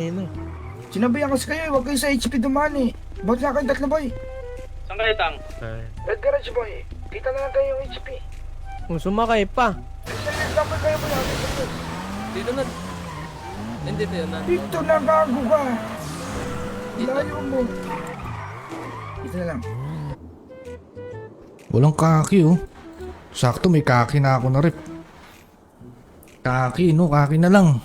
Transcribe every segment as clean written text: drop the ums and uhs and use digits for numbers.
Ayun na. Sinabihan kasi kayo, huwag kayo sa HP dumaan eh. Ba't nga kayong tatlo boy? Saan kayo, Tang? Red Garage boy, kita na lang kayo yung HP. Kung sumakay pa. Dapat kayo mo yan. Dito na. Hindi tayo na. Dito na gago ka. Layo mo. Dito na lang. Walang kaki oh. Sakto may kaki na ako na rip. Kaki no, kaki na lang.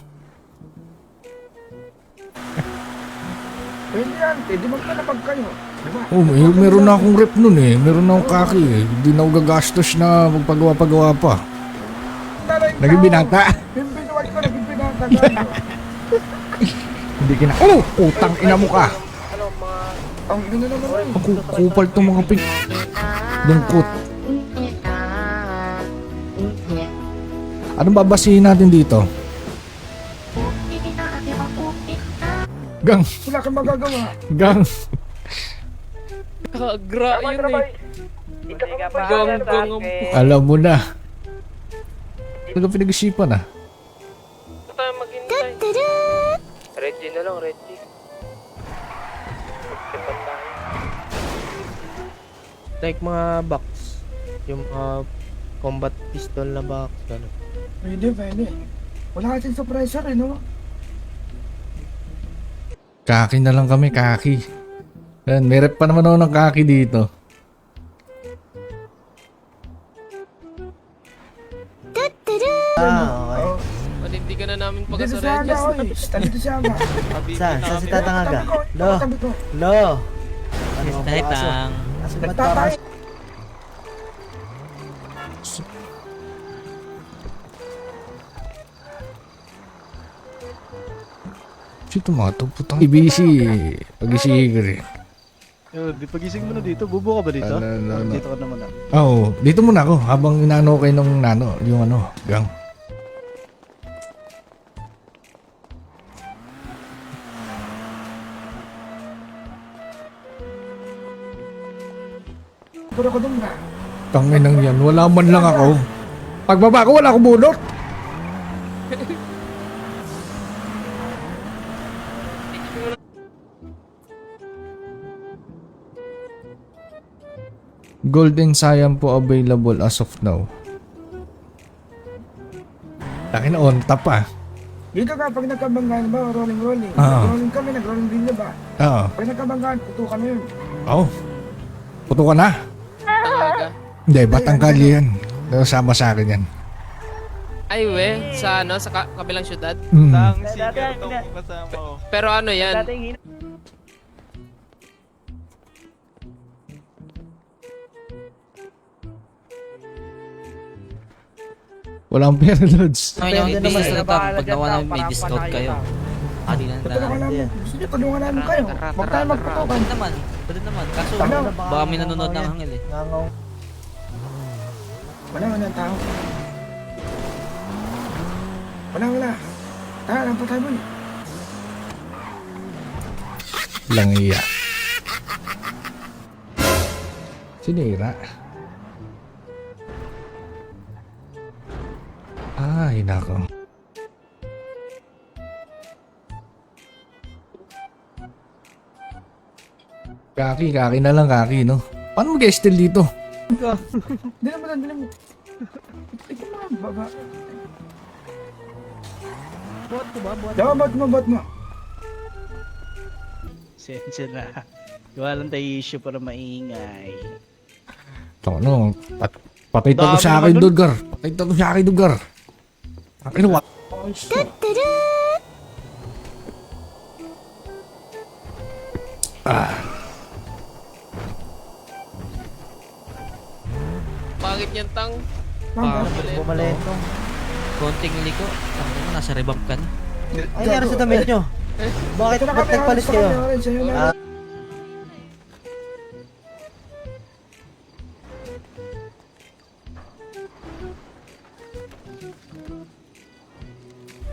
Pwede yan, pwede magkalapag kayo. Diba? Oh, meron na akong rep nun eh. Meron na akong kaki eh. Hindi na ako gagastos na magpagawa-pagawa pa. Naging binata. Yung binuwag ko, naging binata gago. Hindi kina... Oh! Utang ina mo ka! Ano, mga... Ang ina naman ay. Ang kupal tong mga ping... Lungkot. Anong babasihin natin dito? Gang! Wala kang magagawa. Gang! Kagra yun eh. Gong. Alam mo na. Ano ka pinag-isipan ah? Ito tayo maghintay. Reggie na lang, Reggie. Magsipan tayo. Like mga box. Yung combat pistol na box. Gano'n. Pwede. Wala kasing suppressor eh, no? Kaki na lang kami, kaki. Yan, may rep pa naman ako ng kaki dito. Okay. Panindigan na namin Dito si pagkasaray. Aga, oy. Dito si Aga. Saan si Tatangaga? Lo, Tabi ko. lo. Ano ang kaso? Tang. Asan ba't Nagtatay. parang... Sito mga to, putang ibisi. Pag-isigir eh. Di pagising mo na dito, bubo ka ba dito? Ano. Dito ka naman ah. Oo, dito muna ako habang inaano kayo nung nano, yung ano, gang. Puro ko dun ba? Tanginang yan, wala man lang ako. Pagbaba ko, wala akong bunot. Golden Cyan po available as of now. Takin on top ah. Dito ka, pag nagkabanggaan ba, rolling. Oo. Kami, nag-rolling din na ba? Oo. Pag nagkabanggaan, putukan mo yun. Oh. Puto ka na. Talaga. Hindi, Batangal yan. Sama sa akin yan. Ay we, sa ano, sa kabilang syudad. Mm. Tang, sigar tong kasama ko. Pero ano yan? Walang pera, Lods. Ay, yung Depende naman business sa na tang. Pag nawa ng may discount kayo. Adi na Tutulungan namin. lang. Gusto nyo, tulungan namin kayo. Huwag tayo magputukan. Pwede naman. Pwede naman. Kaso, Ano? baka may nanonood ng hangil eh. Ngangaw. Wala ng tao. Wala. Tara, lang pa tayo boy. Lang iya. Sinira. Ay, nako. Kaki na lang, kaki, no? Paano mag-estel dito? Dinan mo. Ikaw mga baba. Buhat mo. Sensya na. Walang tayo issue para maingay. Ito, no? Patay to sa akin, Dugar. Patay to sa akin, Dugar. Akin, what? Pangit yan, Tang. Bumalento. Konting liko. Tang mo, nasa rebab ka na. Ay, nangyari sa damit nyo. Bakit Ito na kami, nagpalit kayo? orange, ayun na.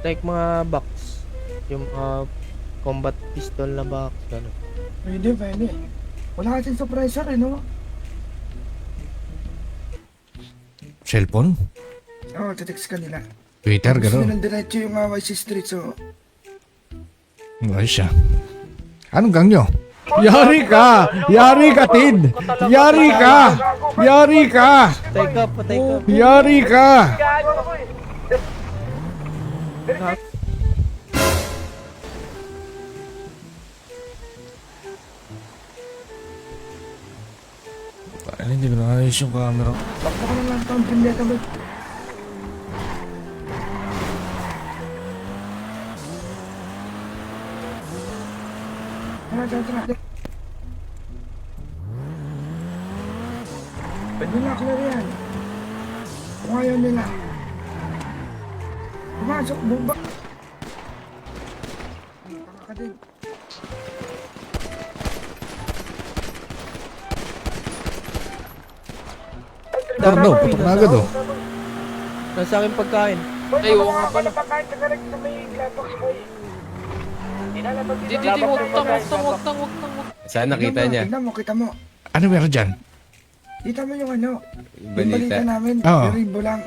Like mga box. Yung combat pistol na box. Gano'n. Pwede. Wala kasing suppressor eh, no? Cellphone? Oo, text ka nila. Twitter, Gusto gano'n. nila diretso yung YC Street, so... Wala siya. Anong gang nyo? Yari ka! Yari ka, Tid! Yari ka! Yari ka! Patay ka, patay ka. Yari ka! Parang hindi ko naayos yung camera. Bakit ko na lang ito ang pinleta ba? Tara. Pwede na clear yan. Kung ayaw nila. Pumasok, bumba. Tanga ka din. Tarno, putok na agad oh. Nasa akin pagkain. Ay, oo nga pala. Di, wag tang. Saan nakita niya? Tignan mo, kita mo. Ano meron dyan? Kita mo yung ano, yung Balita. balita namin, Oo. yung rainbow lang.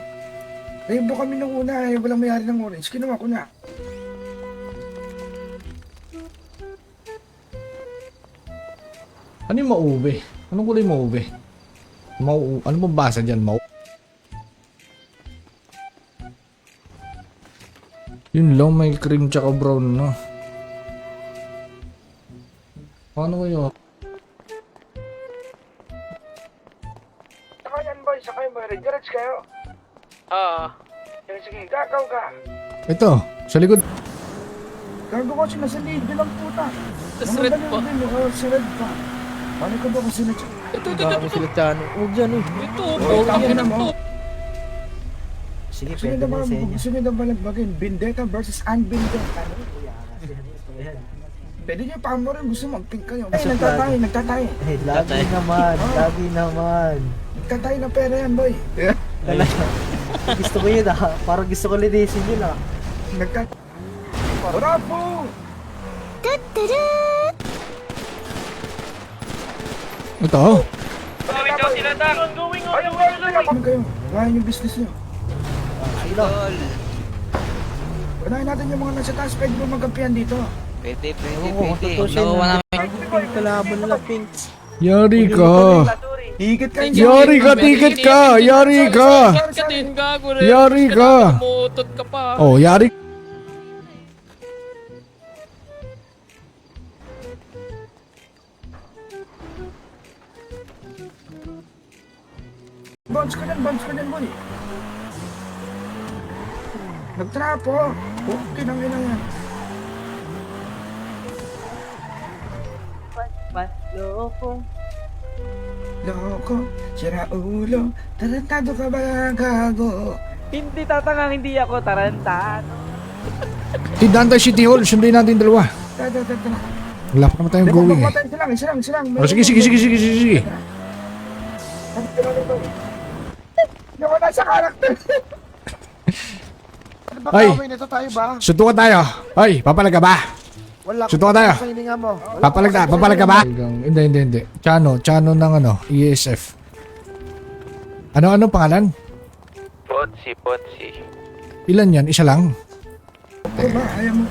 Rainbow kami nung una, walang mayari ng orange. Kinuha ko na. Ano yung mauube? Anong kulay mauube? Ano mo basa dyan? Yun lang, may cream tsaka brown no. Ano kayo? Saka yan boy, saka yung boy, regards kayo. Sige, gagaw ka. Ito, sa likod. Gago ko siya nasa lead, yun ang puta. Tas red pa. Si red pa. Paano ko ba kung sila siya? Dami sila Chano. Huwag dyan eh. Ito, Tangin na mo. Sige, Sunod pwede na na sa inyo. sunod na balagbagin. Vendetta versus unvendetta. Pwede niyo pa mo rin gusto mag-pink kayo. Ay, nagtatay. Eh, lagi naman, lagi naman. Nagtatay na pera yan, boy. Talaga. Gusto ko yun ah. Parang gusto ko linisin yun ah. Nagtatay. Bravo! Ito. Ano kayo? Gawin yung business niyo. Sino? Unahin natin yung mga nasa taas. Pwede mo magkampihan dito. Ewan ko kung totoo siya Nakuha na. namin. Pink kalaban nila, Pink. Yari ka. Higit kayo. Yari ka, ticket ka. Yari ka. Ka din, gago rin. Yari ka. Umutot ka pa. Oh, yari. Bounce ka din, boy. Nagtrapo. Okay lang yun yan. Loko, sira ulo, tarantado ka ba, gago? Hindi tatangang hindi ako tarantado. Tidanta City Hall. Sundin natin dalawa. Tara. Wala pa naman tayong going eh. Isa lang. Oh, sige. Hindi ko nasa karakter. Ay, Ito tayo ba? suntukan tayo. Ay, papalag ka ba? Wala. Suntukan tayo. Sa hininga mo. Papalag ka ba? Hindi. Chano ng ano, ESF. Ano pangalan? Potsi. Ilan yan? Isa lang? Ako ba? Ayaw mo.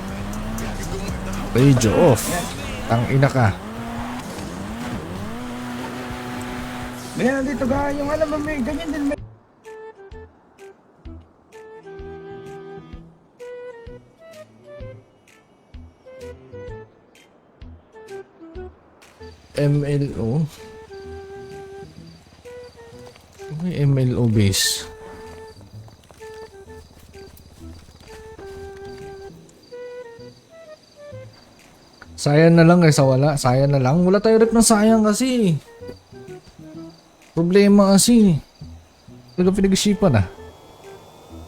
Radio off. Tangina ka. Ganyan dito ga, yung alam mo may ganyan din may. MLO. May MLO base. Sayang na lang kaysa wala. Sayang na lang. Wala tayo rep ng sayang kasi. Problema kasi. Talaga pinag-isipan ah.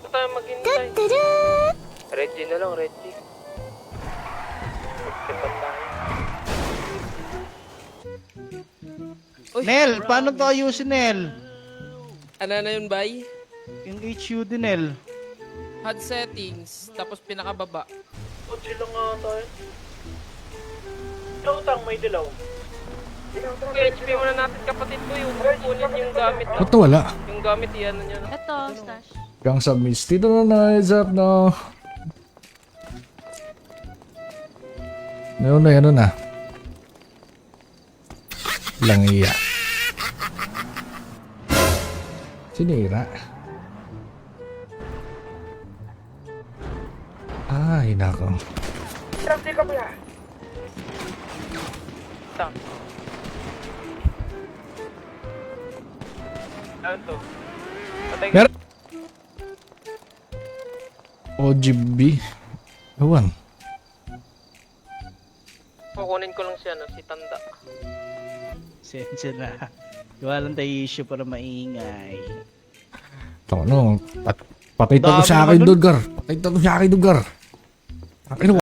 Ito tayo maghintay. Reggie na lang, Reggie. Magtipan tayo. Nel, paano to ayusin, Nel? Ano na yun, bay? Yung HUD, Nel. HUD settings, tapos pinakababa. O, lang nga tayo. Utang, may dilaw. HP muna natin kapatid ko yung kunin yung gamit. Ba't nawala? Yung gamit, iyan niya. Ito, stash. Gang submits. Dito na heads up na. Ano na. Lang iya. Sinira. Ay, nako. Traffic ka pala. Ano to? Patay ka. Mer OGB. Ewan. Kukunin ko lang siya, no? Si Tanda. Sensya na. Gawa lang tayo issue para maingay. Pakita ko sa akin, Dudgar. Pakita ko sa akin, Dudgar. Akin